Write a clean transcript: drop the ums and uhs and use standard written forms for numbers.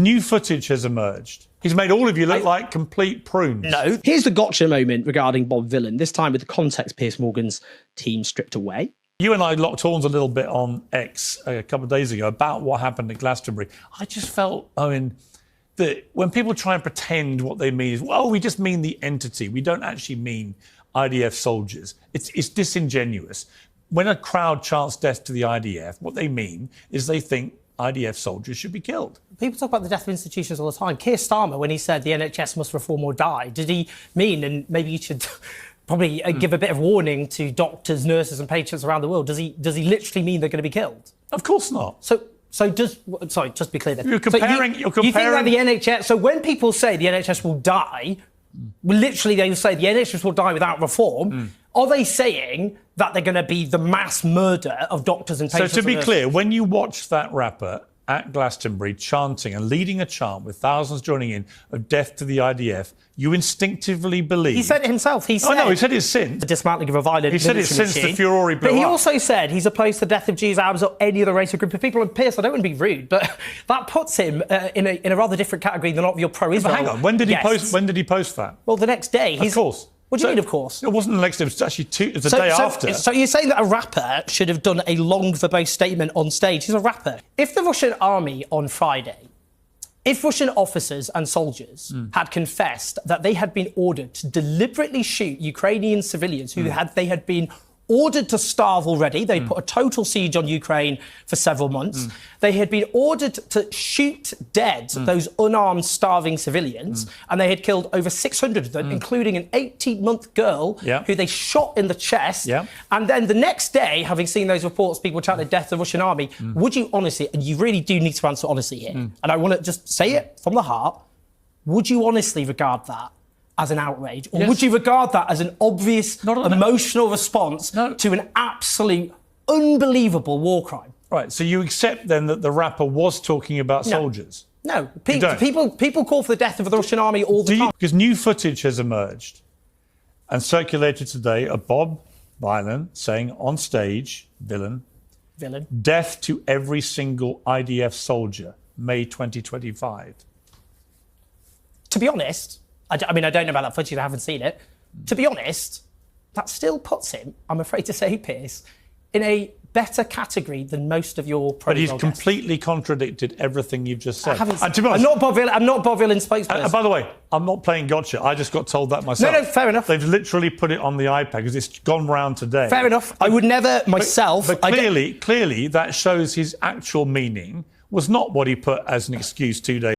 New footage has emerged. He's made all of you look like complete prunes. No. Here's the gotcha moment regarding Bob Villain, this time with the context Piers Morgan's team stripped away. You and I locked horns a little bit on X a couple of days ago about what happened at Glastonbury. I just felt, Owen, that when people try and pretend what they mean is, well, we just mean the entity. We don't actually mean IDF soldiers. It's disingenuous. When a crowd chants death to the IDF, what they mean is they think IDF soldiers should be killed. People talk about the death of institutions all the time. Keir Starmer, when he said the NHS must reform or die, did he mean, and maybe you should probably give a bit of warning to doctors, nurses and patients around the world, does he literally mean they're going to be killed? Of course not. Sorry, just to be clear then. You're comparing... You think that the NHS... So when people say the NHS will die, literally they will say the NHS will die without reform, are they saying that they're going to be the mass murder of doctors and patients? So to be clear, when you watch that rapper at Glastonbury chanting and leading a chant with thousands joining in of death to the IDF, you instinctively believe... He said it himself. He said... Oh, no, he said it since. The dismantling of a violent... He said it since the furore blew up. But he also said he's opposed to the death of Jews, Arabs or any other race or group of people. And Piers, I don't want to be rude, but that puts him in a rather different category than a lot of your pro-Israel. But hang on, when did he post that? Well, the next day. Of course. What do you mean, of course? It wasn't the next day, it was actually the day after. So you're saying that a rapper should have done a long, verbose statement on stage? He's a rapper. If the Russian army on Friday, if Russian officers and soldiers had confessed that they had been ordered to deliberately shoot Ukrainian civilians who they had been ordered to starve already. They put a total siege on Ukraine for several months. They had been ordered to shoot dead those unarmed, starving civilians, and they had killed over 600 of them, including an 18-month girl who they shot in the chest. And then the next day, having seen those reports, people chanting death to the Russian army, would you honestly, and you really do need to answer honestly here, and I want to just say it from the heart, would you honestly regard that as an outrage? Or would you regard that as an obvious emotional response to an absolute unbelievable war crime? Right, so you accept then that the rapper was talking about soldiers? No, people call for the death of the Russian army all the time. Because new footage has emerged and circulated today of Bob Villain saying on stage, Villain, death to every single IDF soldier, May 2025. To be honest, I mean, I don't know about that footage, I haven't seen it. To be honest, that still puts him, I'm afraid to say, Piers, in a better category than most of your pro. But he's completely contradicted everything you've just said. I haven't seen, I'm not Bob Villan's spokesperson. By the way, I'm not playing gotcha. I just got told that myself. No, fair enough. They've literally put it on the iPad because it's gone round today. Fair enough. I would never myself... But clearly that shows his actual meaning was not what he put as an excuse 2 days